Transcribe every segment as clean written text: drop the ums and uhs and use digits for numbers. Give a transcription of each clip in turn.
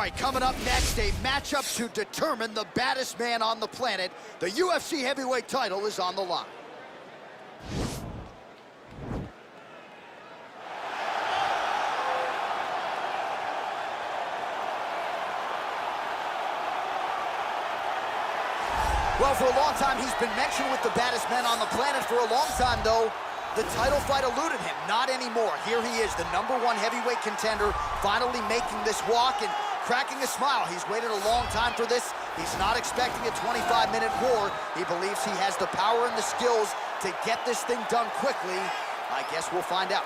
right, coming up next, a matchup to determine the baddest man on the planet. The UFC heavyweight title is on the line. Well, for a long time, he's been mentioned with the baddest men on the planet. For a long time, though, the title fight eluded him. Not anymore. Here he is, the #1 heavyweight contender, finally making this walk and cracking a smile. He's waited a long time for this. He's not expecting a 25-minute war. He believes he has the power and the skills to get this thing done quickly. I guess we'll find out.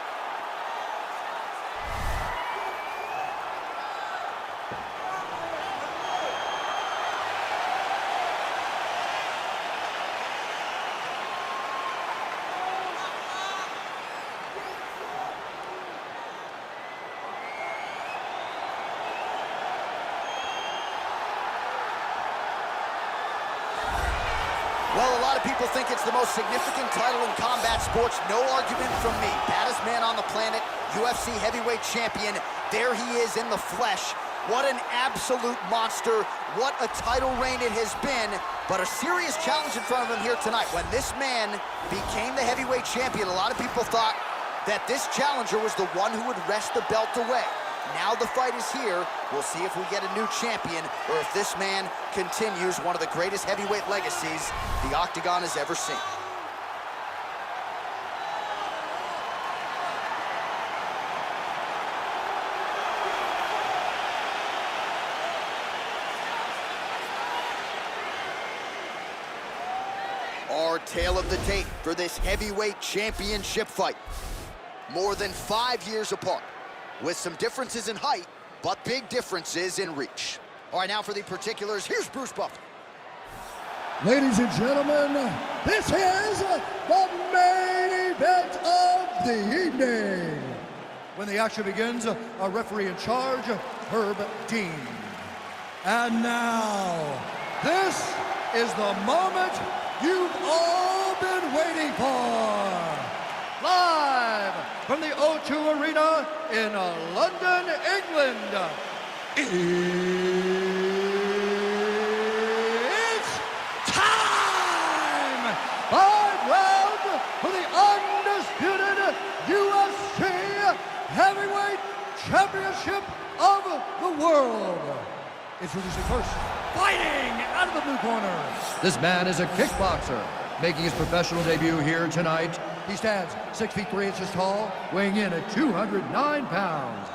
Well, a lot of people think it's the most significant title in combat sports. No argument from me. Baddest man on the planet, UFC heavyweight champion. There he is in the flesh. What an absolute monster. What a title reign it has been. But a serious challenge in front of him here tonight. When this man became the heavyweight champion, a lot of people thought that this challenger was the one who would wrest the belt away. Now the fight is here. We'll see if we get a new champion or if this man continues one of the greatest heavyweight legacies the Octagon has ever seen. Our tale of the tape for this heavyweight championship fight. More than 5 years apart, with some differences in height, but big differences in reach. All right, now for the particulars, here's Bruce Buffer. Ladies and gentlemen, this is the main event of the evening. When the action begins, our referee in charge, Herb Dean. And now, this is the moment you've all been waiting for. Live from the O2 Arena in London, England. It's time! 5 rounds for the undisputed UFC Heavyweight Championship of the world. Introducing first, fighting out of the blue corner. This man is a kickboxer, making his professional debut here tonight. He stands 6 feet 3 inches tall, weighing in at 209 pounds.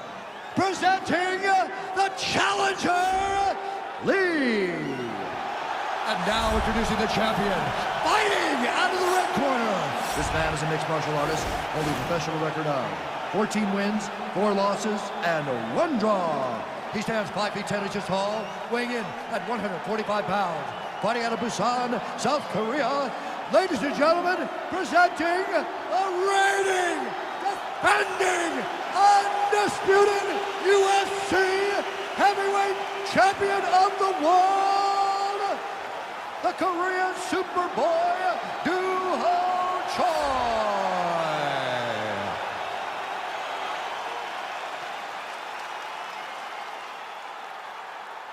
Presenting the challenger, Lee. And now introducing the champion, fighting out of the red corner. This man is a mixed martial artist, holding a professional record of 14 wins, 4 losses, and 1 draw. He stands 5 feet 10 inches tall, weighing in at 145 pounds. Fighting out of Busan, South Korea. Ladies and gentlemen, presenting the reigning, defending, undisputed UFC heavyweight champion of the world, the Korean Superboy, Doo-Ho Choi.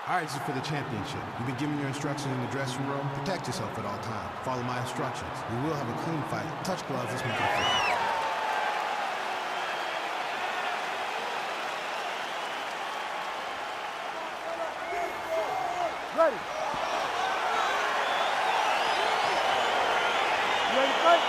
All right, this is for the championship. You've been given your instructions in the dressing room. Protect yourself at all times. Follow my instructions. We will have a clean fight. Touch gloves, let's make it fair. Ready. You ready to fight?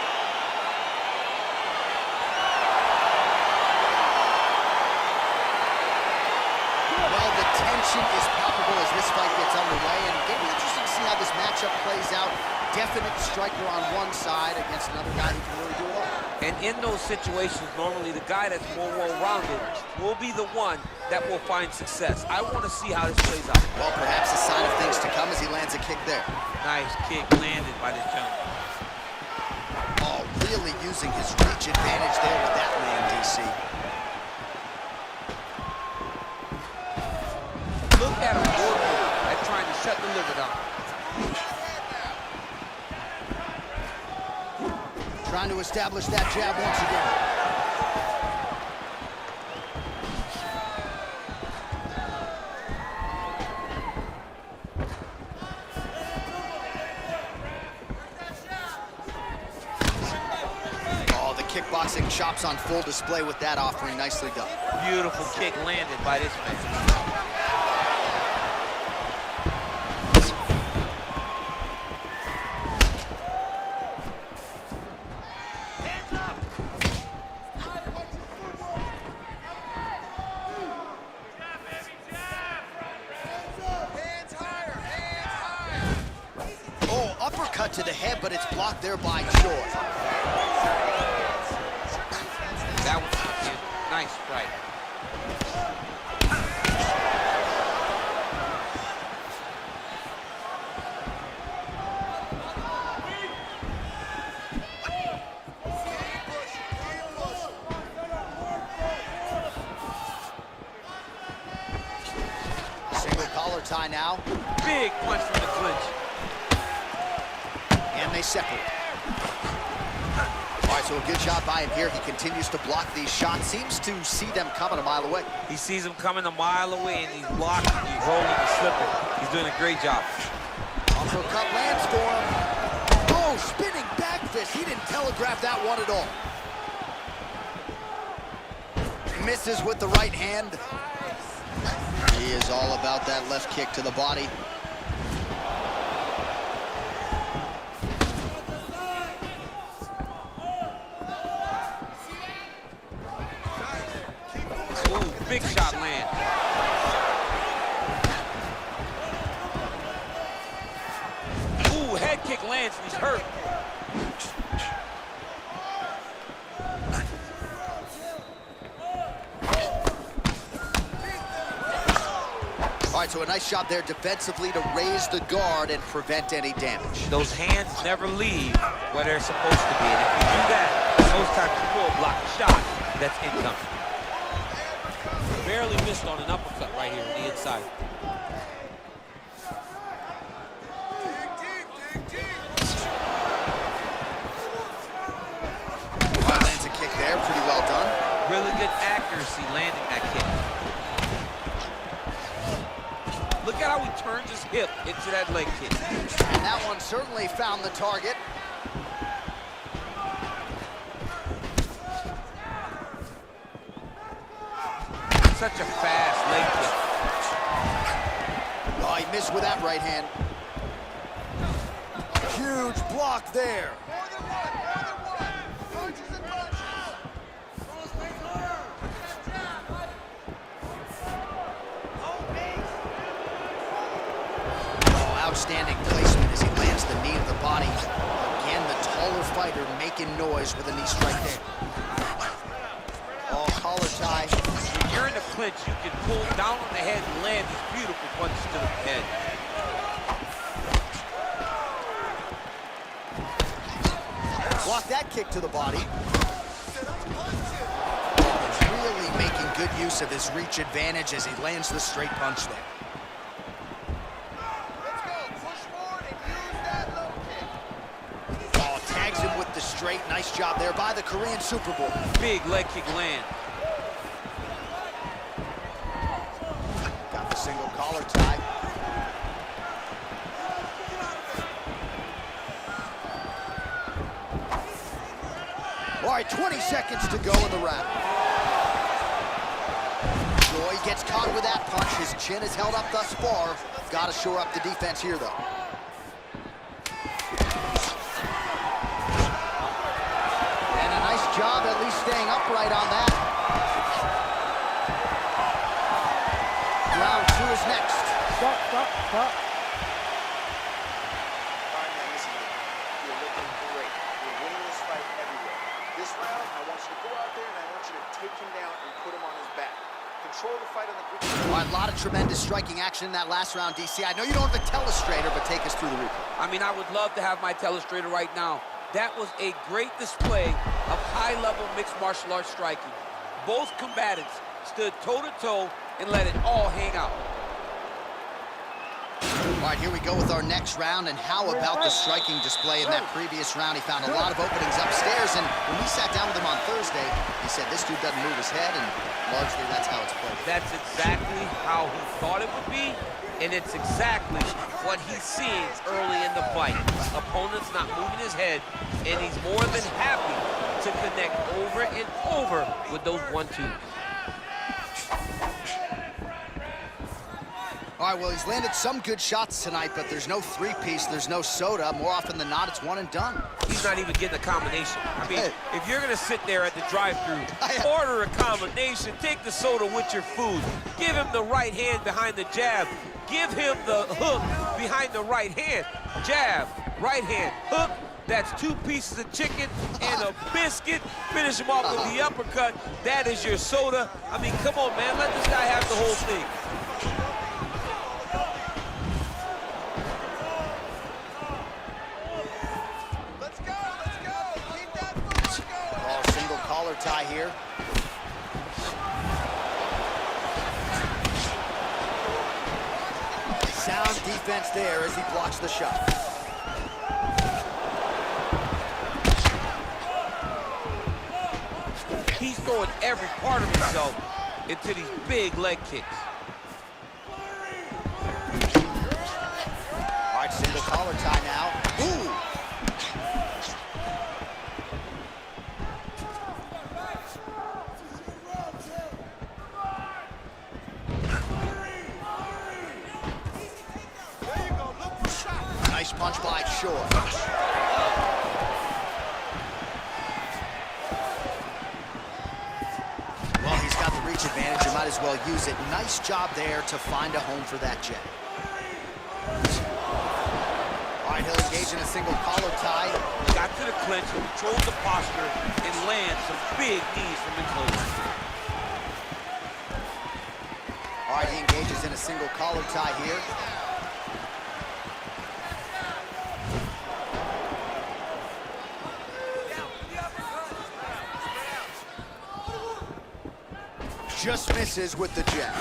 Well, the tension is palpable as this fight gets underway, and it'll be interesting to see how this matchup plays out. Definite striker on one side against another guy who can really do it all. And in those situations, normally the guy that's more well-rounded will be the one that will find success. I want to see how this plays out. Well, perhaps a sign of things to come as he lands a kick there. Nice kick landed by this gentleman. Oh, really using his reach advantage there with that land, DC. Look at him working at trying to shut the liver down. Trying to establish that jab once again. kickboxing chops on full display with that offering. Nicely done. Beautiful kick landed by this man. Uppercut to the head, but it's blocked there by Joy. That was a nice strike. Single collar tie now. Big punch from the clinch. And they separate. All right, so a good job by him here. He continues to block these shots. Seems to see them coming a mile away. He sees them coming a mile away, and he's blocking, he's rolling, he's slipping. He's doing a great job. Uppercut lands for him. Oh, spinning back fist. He didn't telegraph that one at all. Misses with the right hand. He is all about that left kick to the body. Big shot land. Ooh, head kick lands and he's hurt. All right, so a nice job there defensively to raise the guard and prevent any damage. Those hands never leave where they're supposed to be. And if you do that, most times you will block a shot that's incoming. Barely missed on an uppercut right here on the inside. Lands a kick there, pretty well done. Really good accuracy landing that kick. Look at how he turns his hip into that leg kick. And that one certainly found the target. Such a fast leg kick. Oh, he missed with that right hand. Huge block there. Oh, outstanding placement as he lands the knee to the body. Again, the taller fighter making noise with a knee strike there. Oh, collar tie. When you're in the clinch, you can pull down on the head and land these beautiful punches to the head. Block that kick to the body. Really making good use of his reach advantage as he lands the straight punch there. Oh, tags him with the straight. Nice job there by the Korean Super Bowl. Big leg kick land. Got the single collar tie. All right, 20 seconds to go in the round. Joy gets caught with that punch. His chin is held up thus far. Got to shore up the defense here, though. And a nice job at least staying upright on that. Round 2 is next. Stop, stop, stop. You're looking great. You're winning this fight everywhere. This round, I want you to go out there and I want you to take him down and put him on his back. Control the fight on the ground. All right, a lot of tremendous striking action in that last round, DC. I know you don't have a telestrator, but take us through the replay. I mean, I would love to have my telestrator right now. That was a great display of high-level mixed martial arts striking. Both combatants stood toe-to-toe and let it all hang out. All right, here we go with our next round, and how about the striking display in that previous round? He found a lot of openings upstairs, and when we sat down with him on Thursday, he said this dude doesn't move his head, and largely that's how it's played. That's exactly how he thought it would be, and it's exactly what he's seeing early in the fight. Opponent's not moving his head, and he's more than happy to connect over and over with those 1-2s. All right, well, he's landed some good shots tonight, but there's no three-piece, there's no soda. More often than not, it's one and done. He's not even getting a combination. I mean, if you're gonna sit there at the drive-thru, I- order a combination, take the soda with your food, give him the right hand behind the jab, give him the hook behind the right hand, jab, right hand, hook. That's 2 pieces of chicken and a biscuit. Finish him off with the uppercut. That is your soda. I mean, come on, man, let this guy have the whole thing. Tie here. Sound defense there as he blocks the shot. He's throwing every part of himself into these big leg kicks. All right, single collar tie now. Ooh! Nice punch by Shore. Well, he's got the reach advantage. You might as well use it. Nice job there to find a home for that jab. All right, he'll engage in a single collar tie. Got to the clinch, controlled the posture, and land some big knees from the close. All right, he engages in a single collar tie here. Just misses with the jab.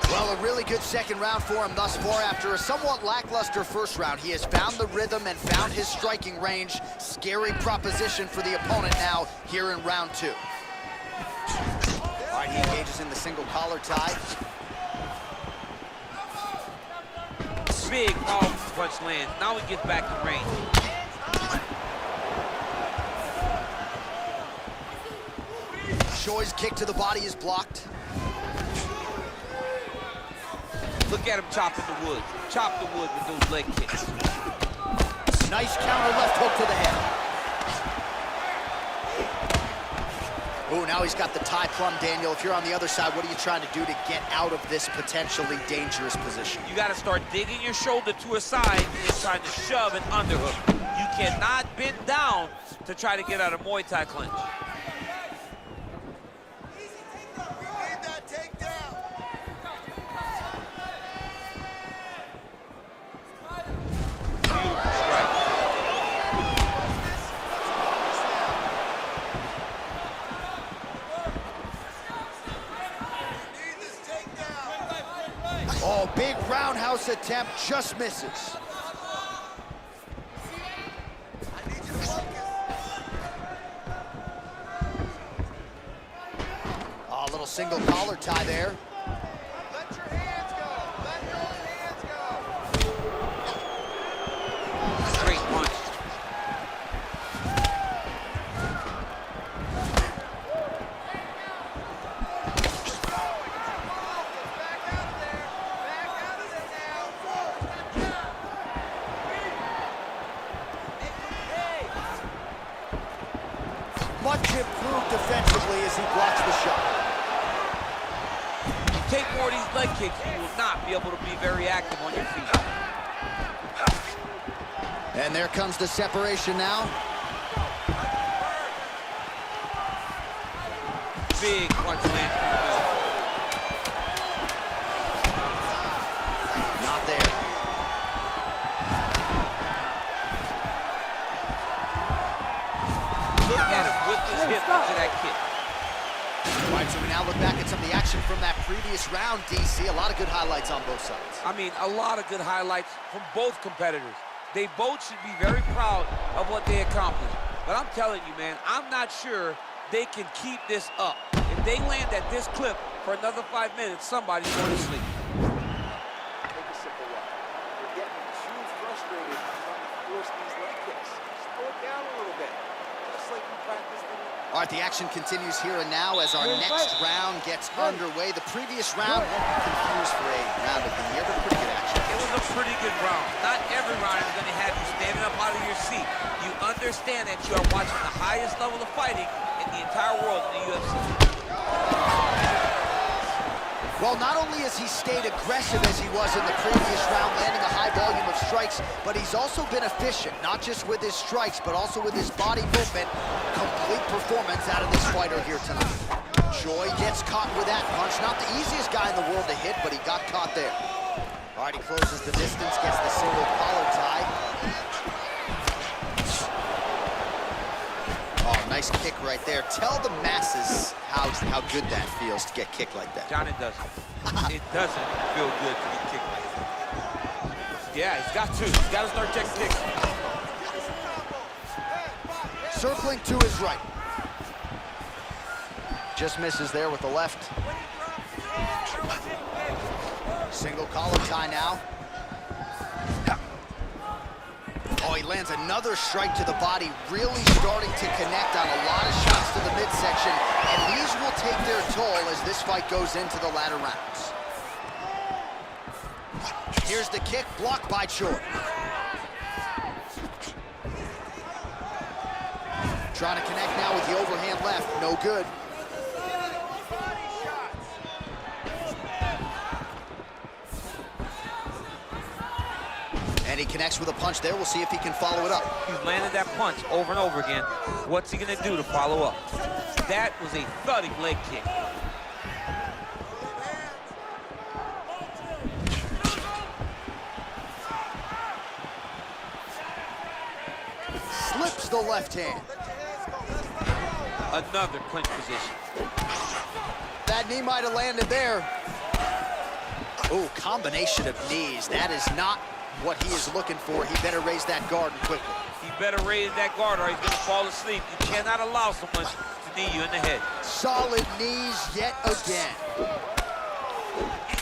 Well, a really good second round for him thus far. After a somewhat lackluster first round, he has found the rhythm and found his striking range. Scary proposition for the opponent now here in round 2. All right, he engages in the single collar tie. Big, powerful punch lands. Now he gets back in range. Shoi's kick to the body is blocked. Look at him chopping the wood. Chop the wood with those leg kicks. Nice counter left hook to the head. Oh, now he's got the tie plumb, Daniel. If you're on the other side, what are you trying to do to get out of this potentially dangerous position? You got to start digging your shoulder to a side and trying to shove an underhook. You cannot bend down to try to get out of Muay Thai clinch. Oh, big roundhouse attempt, just misses. Oh, a little single collar tie there. Let your hands go. Let those hands go. Straight punch. Much improved defensively as he blocks the shot. You take more of these leg kicks, you will not be able to be very active on your feet. And there comes the separation now. Big punch land. Not there. Look at him whip his hip into that kick. All right, so we now look back at some of the action from that previous round, DC. A lot of good highlights on both sides. I mean, a lot of good highlights from both competitors. They both should be very proud of what they accomplished. But I'm telling you, man, I'm not sure they can keep this up. If they land at this clip for another 5 minutes, somebody's going to sleep. Take a simple one. You're getting too frustrated trying to force these leg kicks. Slow it down a little bit. Just like you practiced in the... All right, the action continues here and now as our next round gets underway. The previous round won't be confused for a round of the year, but pretty good action. It was a pretty good round. Not every round is going to have you standing up out of your seat. You understand that you are watching the highest level of fighting in the entire world in the UFC. Well, not only has he stayed aggressive as he was in the previous round, landing a high volume of strikes, but he's also been efficient, not just with his strikes, but also with his body movement. Complete performance out of this fighter here tonight. Joy gets caught with that punch. Not the easiest guy in the world to hit, but he got caught there. All right, he closes the distance, gets the single collar tie. Oh, nice kick right there. Tell the masses how good that feels to get kicked like that. John, it doesn't. It doesn't feel good to get kicked like that. Yeah, he's got to. He's got to start taking kicks. Circling to his right. Just misses there with the left. Single collar tie now. Oh, he lands another strike to the body, really starting to connect on a lot of shots to the midsection, and these will take their toll as this fight goes into the latter rounds. Here's the kick, blocked by Choi. Trying to connect now with the overhand left, no good. And he connects with a punch there. We'll see if he can follow it up. He's landed that punch over and over again. What's he going to do to follow up? That was a thudding leg kick. Slips the left hand. Another clinch position. That knee might have landed there. Oh, combination of knees. That is not what he is looking for. He better raise that guard quickly. He better raise that guard or he's going to fall asleep. You cannot allow someone to knee you in the head. Solid knees yet again.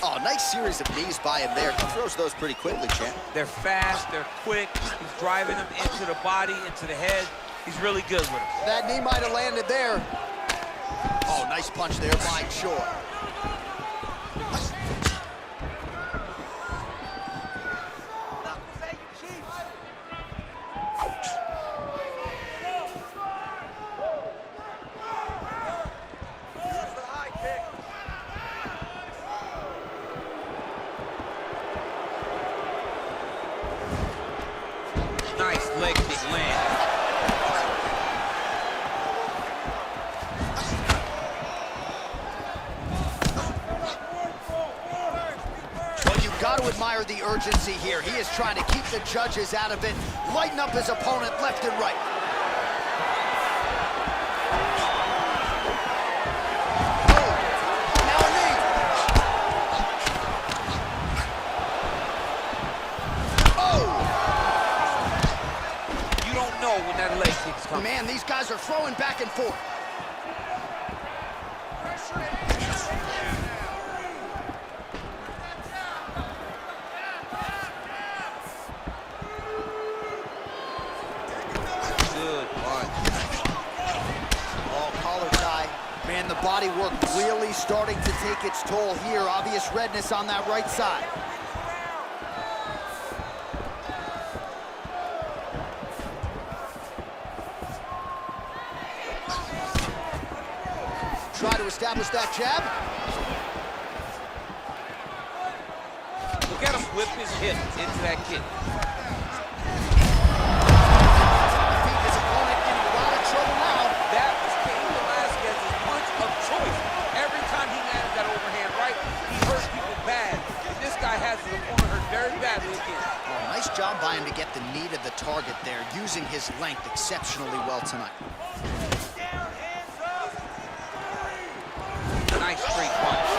Oh, nice series of knees by him there. He throws those pretty quickly, champ. They're fast, they're quick. He's driving them into the body, into the head. He's really good with them. That knee might have landed there. Oh, nice punch there by Choi. Nice leg kick land. Well, you've got to admire the urgency here. He is trying to keep the judges out of it, lighten up his opponent left and right. Oh, now a knee. Oh! You don't know when that leg kick's coming. Man, these guys are throwing back and forth. Good punch. Oh, collar tie. Man, the body work really starting to take its toll here. Obvious redness on that right side. Try to establish that jab. Look at him whip his hip into that kick. Defeat his opponent in a lot of trouble now. That was Cain Velasquez's punch of choice. Every time he landed that overhand right, he hurt people bad. And this guy has his opponent hurt very badly again. Oh, nice job by him to get the knee to the target there, using his length exceptionally well tonight. Nice straight punch.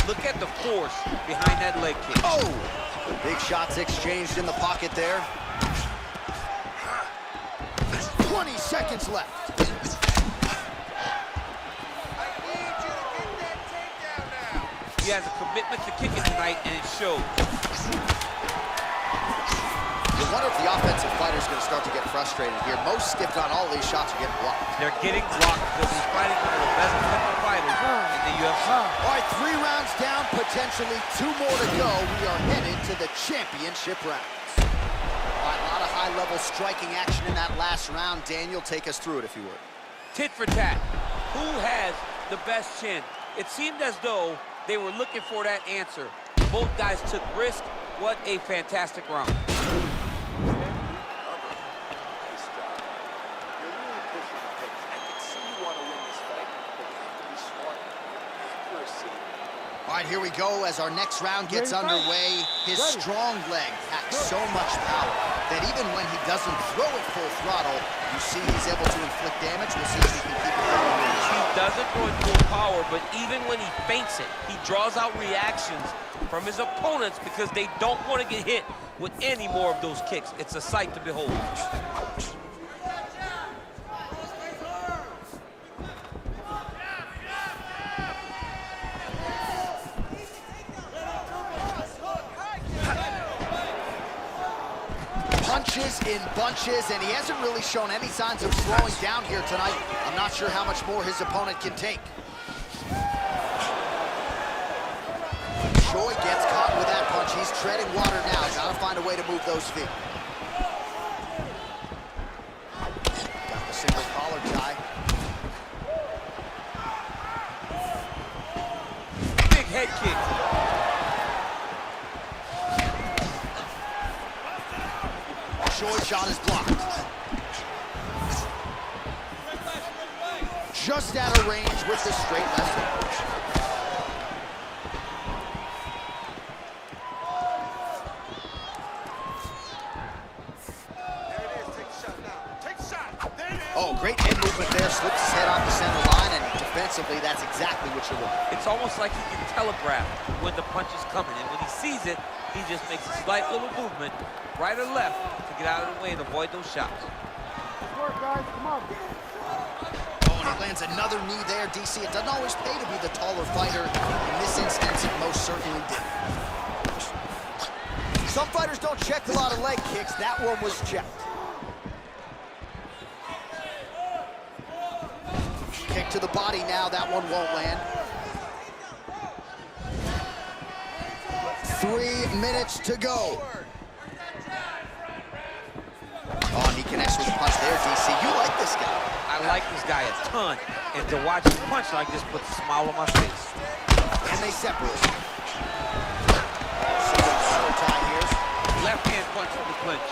Look at the force behind that leg kick. Oh! Big shots exchanged in the pocket there. 20 seconds left. I need you to get that takedown now. He has a commitment to kicking tonight, and it shows. You wonder if the offensive fighter is going to start to get frustrated here. Most stiffed on all these shots are getting blocked. They're getting blocked because he's fighting one of the best defensive fighters in the UFC. All right, 3 rounds down, potentially 2 more to go. We are headed to the championship rounds. All right, a lot of high-level striking action in that last round. Daniel, take us through it, if you would. Tit for tat. Who has the best chin? It seemed as though they were looking for that answer. Both guys took risk. What a fantastic round. Nice job. You're really pushing the pace. I can see you want to win this fight, but you have to be smart. Accuracy. All right, here we go as our next round gets underway. His strong leg packs so much power that even when he doesn't throw it full throttle, you see he's able to inflict damage. We'll see if he can keep it going. He doesn't go in full power, but even when he feints it, he draws out reactions from his opponents because they don't want to get hit with any more of those kicks. It's a sight to behold. Punches in bunches, and he hasn't really shown any signs of slowing down here tonight. I'm not sure how much more his opponent can take. Choi gets caught with that punch. He's treading water now. Gotta find a way to move those feet. Got the single collar tie. Big head kick. Choi shot is blocked. Just out of range with the straight left hook. There it is. Take the shot now. Take the shot. There it is. Oh, great head movement there. Slips his head off the center line, and defensively, that's exactly what you want. It's almost like he can telegraph when the punch is coming, and when he sees it, he just makes a slight little movement, right or left, to get out of the way and avoid those shots. Good work, guys. Come on. Oh, and he lands another knee there, DC. It doesn't always pay to be the taller fighter. In this instance, it most certainly did. Some fighters don't check a lot of leg kicks. That one was checked. Kick to the body now. That one won't land. 3 minutes to go. Oh, and he connects with a punch there, DC. You like this guy. I like this guy a ton, and to watch him punch like this puts a smile on my face. And they separate. Single tie here. Left hand punch from the clinch.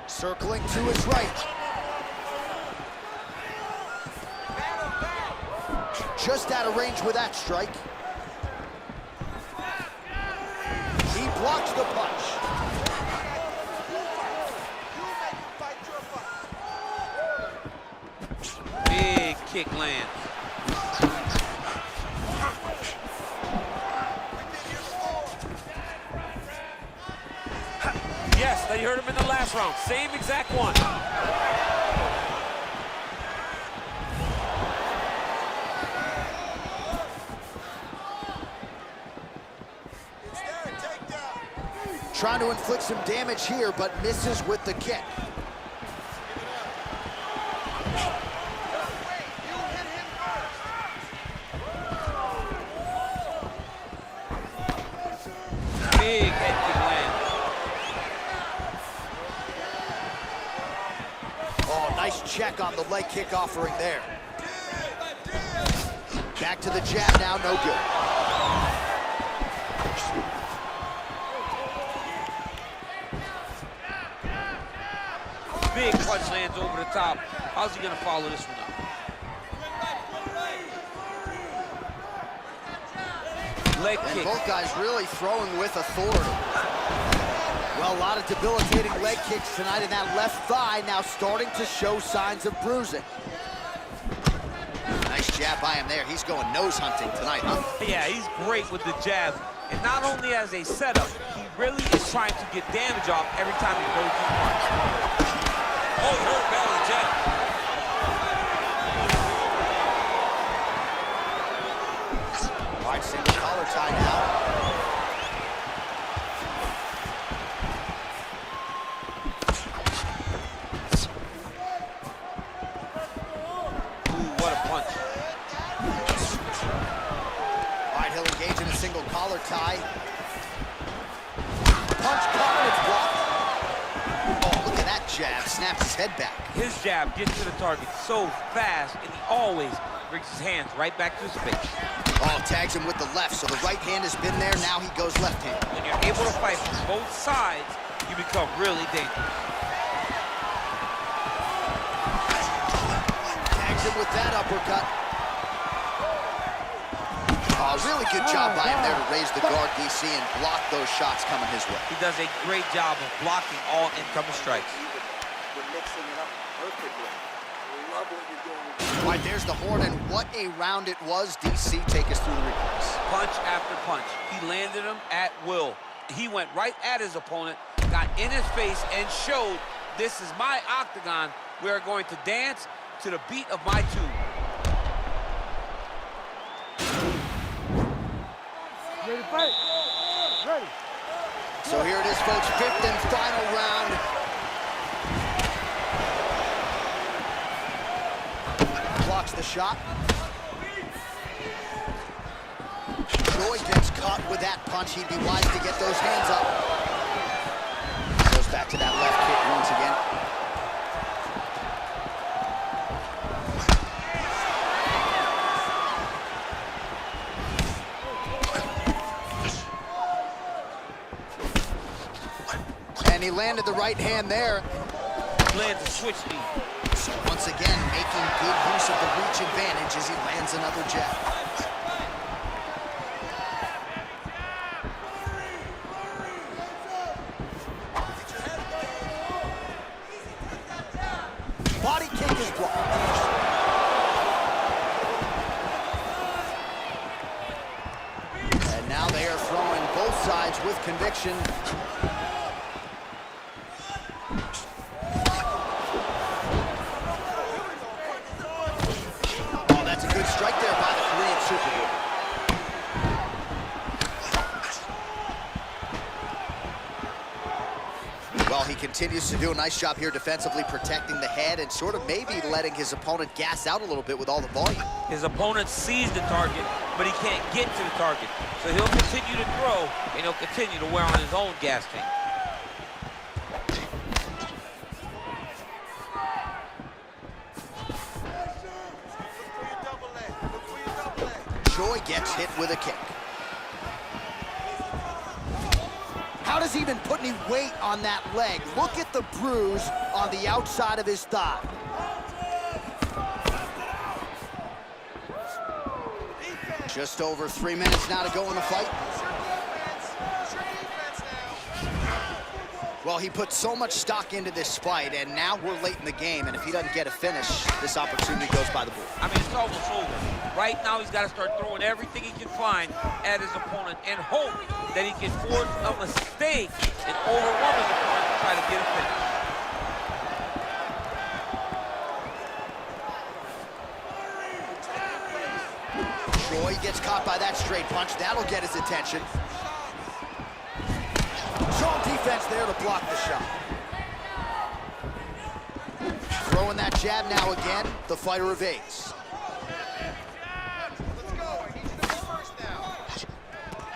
Circling to his right. Just out of range with that strike. He blocks the punch. Big kick lands. Yes, they heard him in the last round. Same exact one. Trying to inflict some damage here, but misses with the kick. Big head kick lands. Oh, nice check on the leg kick offering there. Back to the jab now, no good. Big punch lands over the top. How's he gonna follow this one up? Leg And kick. both guys really throwing with authority. Well, a lot of debilitating leg kicks tonight, and that left thigh now starting to show signs of bruising. Nice jab by him there. He's going nose hunting tonight, huh? Yeah, he's great with the jab. And not only as a setup, he really is trying to get damage off every time he throws his punch. Oh, he hurt belly jab. All right, single collar tie now. Single collar tie. Punch caught, it's blocked. Oh, look at that jab. Snaps his head back. His jab gets to the target so fast, and he always brings his hands right back to his face. Oh, tags him with the left, so the right hand has been there. Now he goes left hand. When you're able to fight from both sides, you become really dangerous. Tags him with that uppercut. Really good job by him there to raise the guard, DC, and block those shots coming his way. He does a great job of blocking all incoming strikes. You're mixing it up perfectly. Love what you're doing. All right, there's the horn, and what a round it was. DC, take us through the replays. Punch after punch. He landed him at will. He went right at his opponent, got in his face, and showed, this is my octagon. We are going to dance to the beat of my tune. Ready to fight? Ready. So here it is, folks, fifth and final round. Blocks the shot. Joy gets caught with that punch. He'd be wise to get those hands up. Goes back to that left kick once again. And he landed the right hand there. Lands a switch knee. So once again, making good use of the reach advantage as he lands another jab. Body kick is blocked. And now they are throwing both sides with conviction. Strike there by the Korean Superboy. Well, he continues to do a nice job here defensively, protecting the head and sort of maybe letting his opponent gas out a little bit with all the volume. His opponent sees the target, but he can't get to the target. So he'll continue to throw, and he'll continue to wear on his own gas tank. Joy gets hit with a kick. How does he even put any weight on that leg? Look at the bruise on the outside of his thigh. Just over 3 minutes now to go in the fight. Well, he put so much stock into this fight, and now we're late in the game, and if he doesn't get a finish, this opportunity goes by the board. I mean, it's almost over. Right now, he's got to start throwing everything he can find at his opponent and hope that he can force a mistake and overwhelm his opponent to try to get a finish. Joy gets caught by that straight punch. That'll get his attention. Strong defense there to block the shot. Throwing that jab now again. The fighter evades.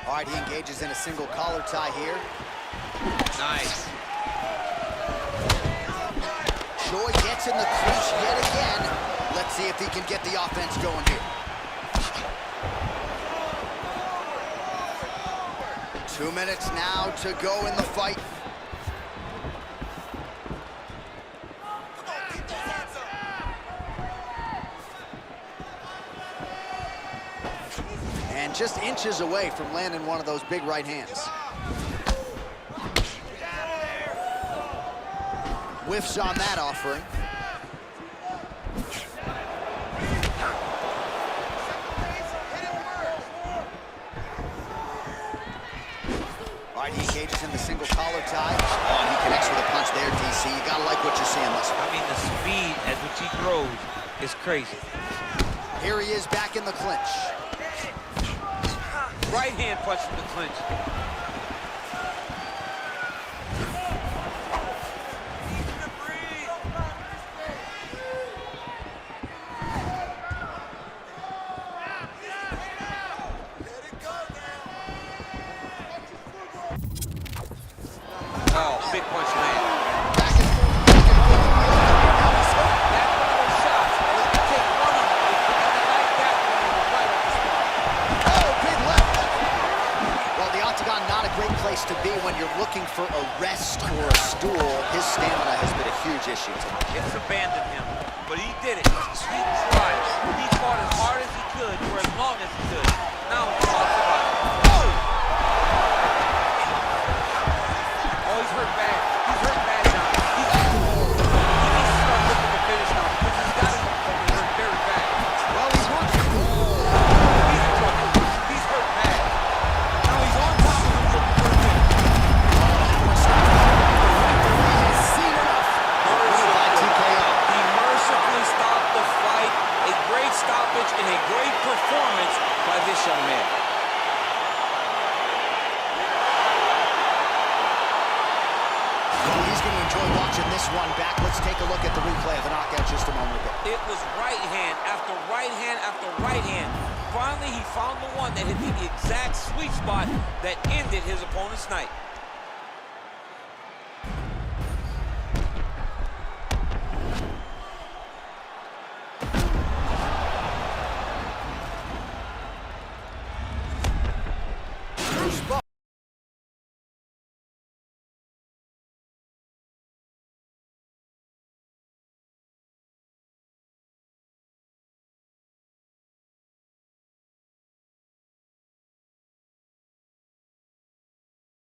All right, he engages in a single collar tie here. Nice. Joy gets in the clinch yet again. Let's see if he can get the offense going here. 2 minutes now to go in the fight. And just inches away from landing one of those big right hands. Whiffs on that offering. All right, right, he engages in the single collar tie. Oh, and he connects with a punch there, DC. You gotta like what you're seeing this one. I mean, the speed at which he throws is crazy. Here he is back in the clinch. Right hand punch from the clinch. Oh, big punch land. Back and forth, back and forth. Now he's hurt. That's one of those shots. You can take one of them. And like that one, right on the spot. Oh, big left. Well, the octagon, not a great place to be when you're looking for a rest or a stool. His stamina has been a huge issue tonight. It's abandoned him, but he did it. He tried. He fought as hard as he could for as long as he could. Now he talks about it. Oh, he's hurt bad. He's hurt bad now. He needs to start looking to finish now because he's got him hurt very bad. Well, he's won. He's in trouble. He's hurt bad. Now he's on top of him looking for a win. He has seen enough. By TKO. He mercifully stopped the fight. A great stoppage and a great performance by this young man. Well, he's going to enjoy watching this one back. Let's take a look at the replay of the knockout just a moment ago. It was right hand after right hand after right hand. Finally, he found the one that hit the exact sweet spot that ended his opponent's night.